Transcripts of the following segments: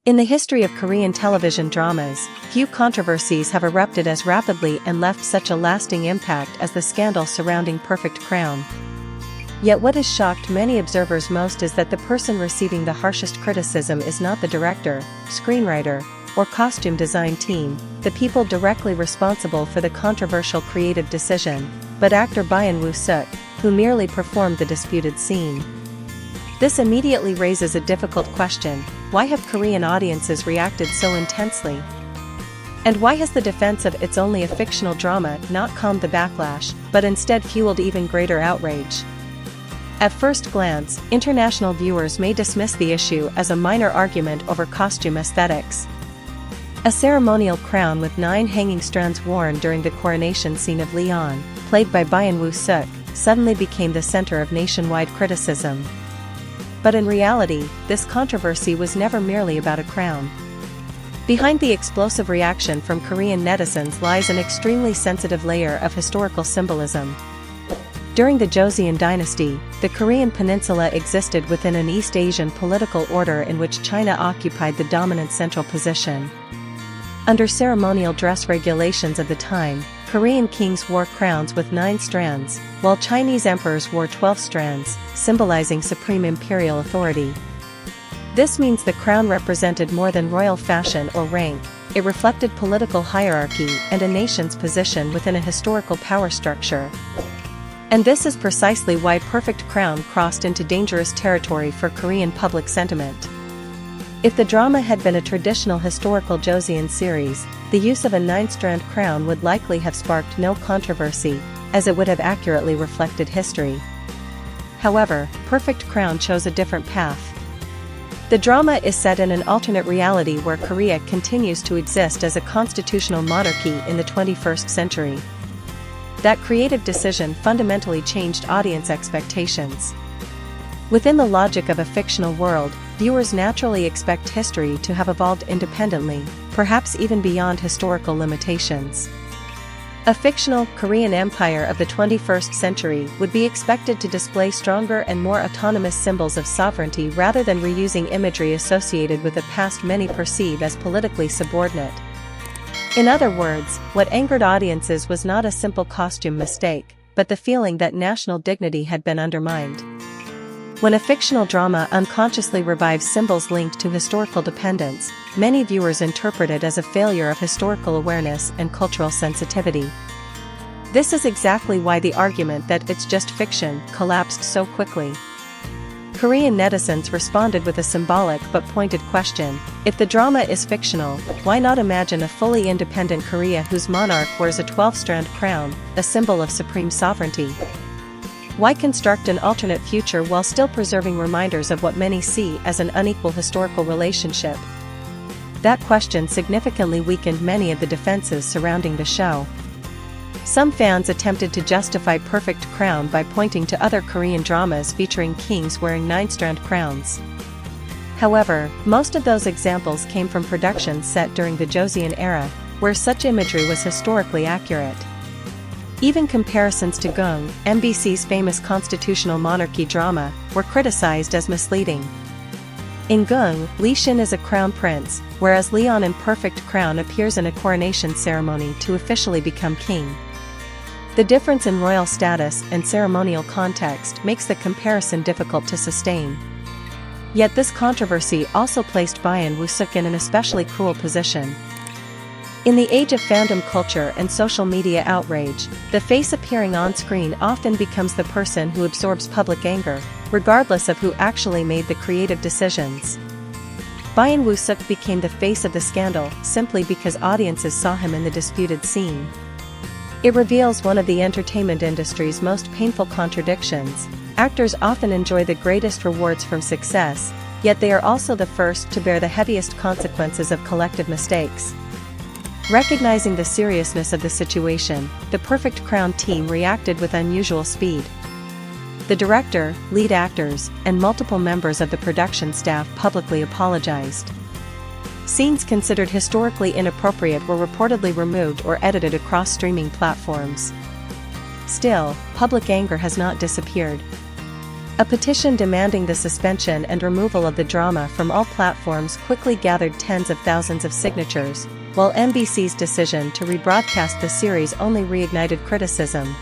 In the history of Korean television dramas, few controversies have erupted as rapidly and left such a lasting impact as the scandal surrounding Perfect Crown. Yet what has shocked many observers most is that the person receiving the harshest criticism is not the director, screenwriter, or costume design team, the people directly responsible for the controversial creative decision, but actor Byeon Woo Seok, who merely performed the disputed scene. This immediately raises a difficult question: why have Korean audiences reacted so intensely? And why has the defense of "it's only a fictional drama" not calmed the backlash, but instead fueled even greater outrage? At first glance, international viewers may dismiss the issue as a minor argument over costume aesthetics. A ceremonial crown with 9 hanging strands worn during the coronation scene of Leon, played by Byeon Woo Seok, suddenly became the center of nationwide criticism. But in reality, this controversy was never merely about a crown. Behind the explosive reaction from Korean netizens lies an extremely sensitive layer of historical symbolism. During the Joseon dynasty, the Korean peninsula existed within an East Asian political order in which China occupied the dominant central position. Under ceremonial dress regulations of the time, Korean kings wore crowns with 9 strands, while Chinese emperors wore 12 strands, symbolizing supreme imperial authority. This means the crown represented more than royal fashion or rank; it reflected political hierarchy and a nation's position within a historical power structure. And this is precisely why Perfect Crown crossed into dangerous territory for Korean public sentiment. If the drama had been a traditional historical Joseon series, the use of a 9-strand crown would likely have sparked no controversy, as it would have accurately reflected history. However, Perfect Crown chose a different path. The drama is set in an alternate reality where Korea continues to exist as a constitutional monarchy in the 21st century. That creative decision fundamentally changed audience expectations. Within the logic of a fictional world, viewers naturally expect history to have evolved independently, perhaps even beyond historical limitations. A fictional Korean empire of the 21st century would be expected to display stronger and more autonomous symbols of sovereignty rather than reusing imagery associated with a past many perceive as politically subordinate. In other words, what angered audiences was not a simple costume mistake, but the feeling that national dignity had been undermined. When a fictional drama unconsciously revives symbols linked to historical dependence, many viewers interpret it as a failure of historical awareness and cultural sensitivity. This is exactly why the argument that "it's just fiction" collapsed so quickly. Korean netizens responded with a symbolic but pointed question: if the drama is fictional, why not imagine a fully independent Korea whose monarch wears a 12-strand crown, a symbol of supreme sovereignty? Why construct an alternate future while still preserving reminders of what many see as an unequal historical relationship? That question significantly weakened many of the defenses surrounding the show. Some fans attempted to justify Perfect Crown by pointing to other Korean dramas featuring kings wearing 9-strand crowns. However, most of those examples came from productions set during the Joseon era, where such imagery was historically accurate. Even comparisons to Gung, MBC's famous constitutional monarchy drama, were criticized as misleading. In Gung, Lee Shin is a crown prince, whereas Leon in Perfect Crown appears in a coronation ceremony to officially become king. The difference in royal status and ceremonial context makes the comparison difficult to sustain. Yet this controversy also placed Byeon Woo Seok in an especially cruel position. In the age of fandom culture and social media outrage, the face appearing on screen often becomes the person who absorbs public anger, regardless of who actually made the creative decisions. Byeon Woo Seok became the face of the scandal simply because audiences saw him in the disputed scene. It reveals one of the entertainment industry's most painful contradictions: actors often enjoy the greatest rewards from success, yet they are also the first to bear the heaviest consequences of collective mistakes. Recognizing the seriousness of the situation, the Perfect Crown team reacted with unusual speed. The director, lead actors, and multiple members of the production staff publicly apologized. Scenes considered historically inappropriate were reportedly removed or edited across streaming platforms. Still, public anger has not disappeared. A petition demanding the suspension and removal of the drama from all platforms quickly gathered tens of thousands of signatures, while NBC's decision to rebroadcast the series only reignited criticism.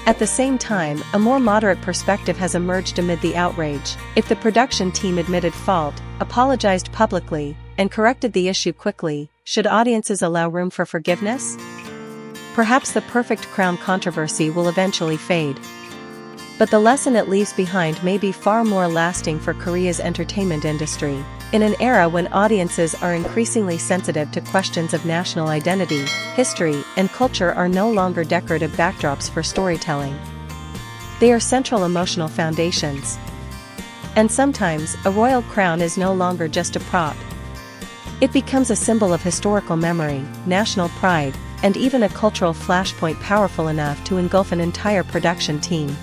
At the same time, a more moderate perspective has emerged amid the outrage. If the production team admitted fault, apologized publicly, and corrected the issue quickly, should audiences allow room for forgiveness? Perhaps the Perfect Crown controversy will eventually fade. But the lesson it leaves behind may be far more lasting for Korea's entertainment industry. In an era when audiences are increasingly sensitive to questions of national identity, history, and culture are no longer decorative backdrops for storytelling. They are central emotional foundations. And sometimes, a royal crown is no longer just a prop. It becomes a symbol of historical memory, national pride, and even a cultural flashpoint powerful enough to engulf an entire production team.